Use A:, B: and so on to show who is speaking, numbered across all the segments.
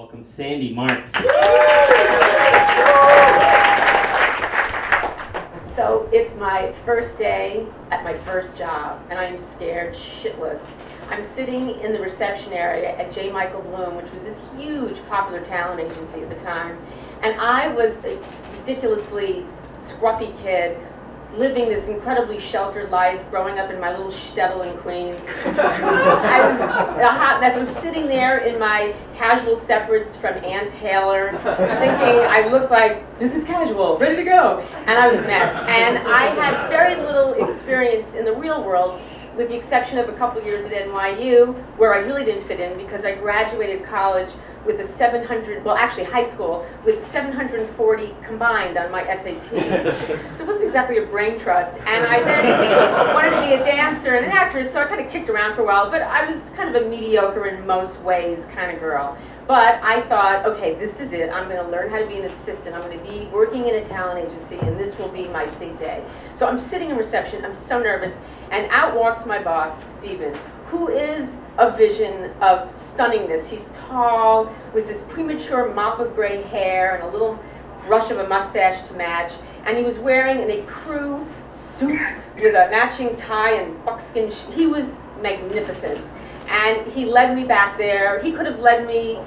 A: welcome Sandy Marks.
B: So it's my first day at my first job, and I'm scared shitless. I'm sitting in the reception area at J. Michael Bloom, which was this huge popular talent agency at the time, and I was a ridiculously scruffy kid living this incredibly sheltered life, growing up in my little shtetl in Queens. I was a hot mess. I was sitting there in my casual separates from Ann Taylor, thinking I looked like business casual, ready to go, and I was a mess. And I had very little experience in the real world, with the exception of a couple years at NYU, where I really didn't fit in because I graduated college with a 700, well actually high school, with 740 combined on my SATs. So it wasn't exactly a brain trust. And I then wanted to be a dancer and an actress, so I kind of kicked around for a while, but I was kind of a mediocre in most ways kind of girl. But I thought, okay, this is it. I'm going to learn how to be an assistant. I'm going to be working in a talent agency, and this will be my big day. So I'm sitting in reception. I'm so nervous. And out walks my boss, Stephen, who is a vision of stunningness. He's tall, with this premature mop of gray hair and a little brush of a mustache to match. And he was wearing an ecru suit with a matching tie and buckskin. He was magnificent. And he led me back there. He could have led me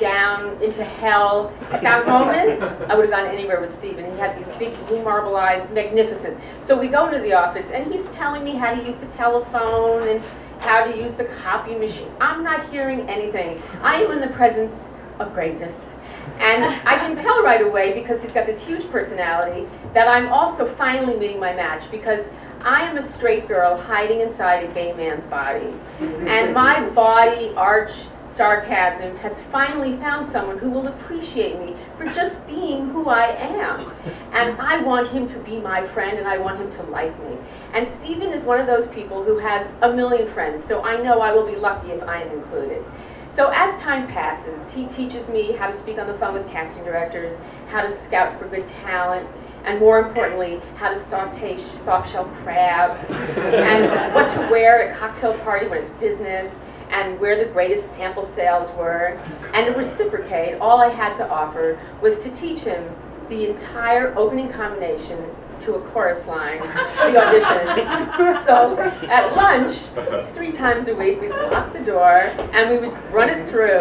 B: down into hell. At that moment, I would have gone anywhere with Stephen. He had these big blue marble eyes, magnificent. So we go into the office, and he's telling me how to use the telephone and how to use the copy machine. I'm not hearing anything. I am in the presence of greatness. And I can tell right away, because he's got this huge personality, that I'm also finally meeting my match, because I am a straight girl hiding inside a gay man's body. And my body arch sarcasm has finally found someone who will appreciate me for just being who I am. And I want him to be my friend, and I want him to like me. And Stephen is one of those people who has a million friends, so I know I will be lucky if I am included. So as time passes, he teaches me how to speak on the phone with casting directors, how to scout for good talent, and more importantly, how to saute soft-shell crabs, and what to wear at a cocktail party when it's business, and where the greatest sample sales were. And to reciprocate, all I had to offer was to teach him the entire opening combination to a chorus line for the audition. So at lunch, at least 3 times a week, we'd lock the door and we would run it through,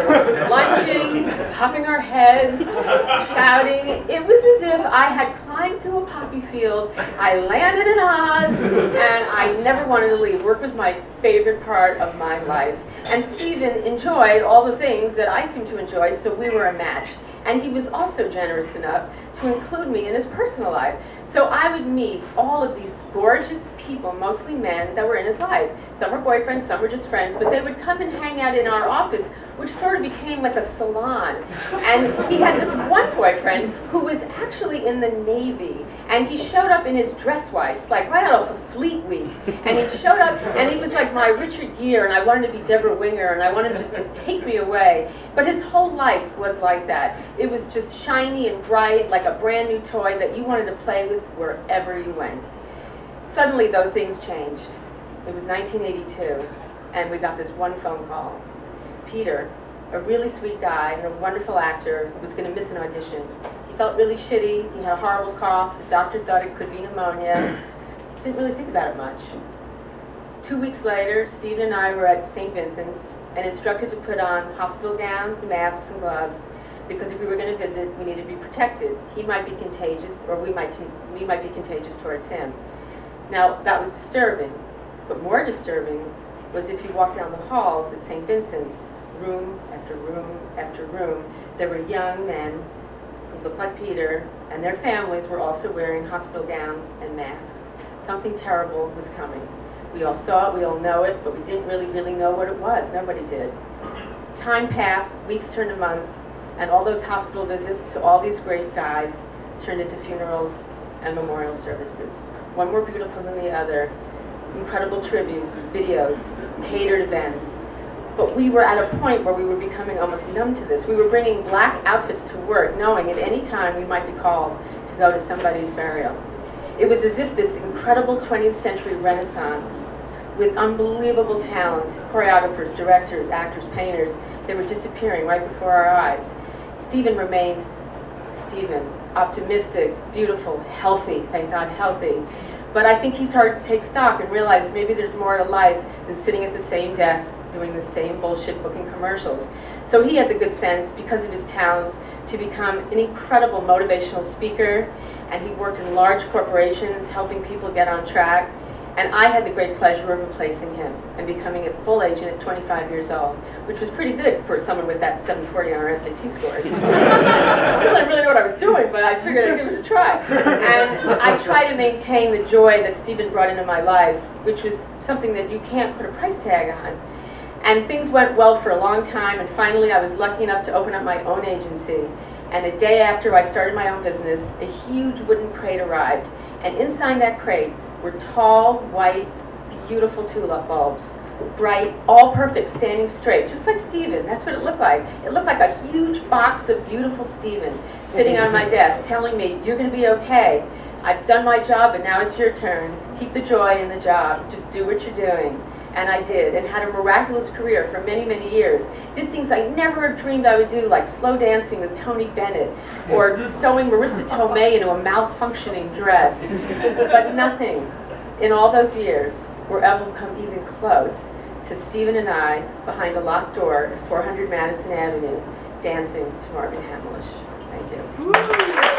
B: lunging, popping our heads, shouting. It was as if I had climbed through a poppy field, I landed in Oz, and I never wanted to leave. Work was my favorite part of my life. And Stephen enjoyed all the things that I seemed to enjoy, so we were a match. And he was also generous enough to include me in his personal life. So I would meet all of these gorgeous people, mostly men, that were in his life. Some were boyfriends, some were just friends, but they would come and hang out in our office, which sort of became like a salon. And he had this one boyfriend who was actually in the Navy, and he showed up in his dress whites, like right out of a Fleet Week. And he showed up, and he was like my Richard Gere, and I wanted to be Deborah Winger, and I wanted him just to take me away. But his whole life was like that. It was just shiny and bright, like a brand new toy that you wanted to play with wherever you went. Suddenly, though, things changed. It was 1982, and we got this one phone call. Peter, a really sweet guy and a wonderful actor, was going to miss an audition. He felt really shitty. He had a horrible cough. His doctor thought it could be pneumonia. Didn't really think about it much. 2 weeks later, Stephen and I were at St. Vincent's and instructed to put on hospital gowns, masks, and gloves, because if we were going to visit, we needed to be protected. He might be contagious, or we might be contagious towards him. Now, that was disturbing, but more disturbing was if you walked down the halls at St. Vincent's, room after room after room, there were young men who looked like Peter, and their families were also wearing hospital gowns and masks. Something terrible was coming. We all saw it, we all know it, but we didn't really know what it was. Nobody did. Time passed, weeks turned to months, and all those hospital visits to all these great guys turned into funerals and memorial services. One more beautiful than the other. Incredible tributes, videos, catered events. But we were at a point where we were becoming almost numb to this. We were bringing black outfits to work, knowing at any time we might be called to go to somebody's burial. It was as if this incredible 20th century renaissance with unbelievable talent, choreographers, directors, actors, painters. They were disappearing right before our eyes. Stephen remained Stephen, optimistic, beautiful, healthy, thank God healthy. But I think he started to take stock and realize maybe there's more to life than sitting at the same desk doing the same bullshit booking commercials. So he had the good sense, because of his talents, to become an incredible motivational speaker, and he worked in large corporations helping people get on track. And I had the great pleasure of replacing him and becoming a full agent at 25 years old, which was pretty good for someone with that 740 on our SAT score. Still didn't really know what I was doing, but I figured I'd give it a try. And I try to maintain the joy that Stephen brought into my life, which was something that you can't put a price tag on. And things went well for a long time, and finally I was lucky enough to open up my own agency. And a day after I started my own business, a huge wooden crate arrived. And inside that crate were tall, white, beautiful tulip bulbs. Bright, all perfect, standing straight, just like Stephen. That's what it looked like. It looked like a huge box of beautiful Stephen sitting on my desk telling me, you're going to be okay. I've done my job, but now it's your turn. Keep the joy in the job. Just do what you're doing. And I did, and had a miraculous career for many, many years. Did things I never dreamed I would do, like slow dancing with Tony Bennett, or sewing Marissa Tomei into a malfunctioning dress. But nothing in all those years will ever come even close to Stephen and I behind a locked door at 400 Madison Avenue, dancing to Marvin Hamlish. Thank you.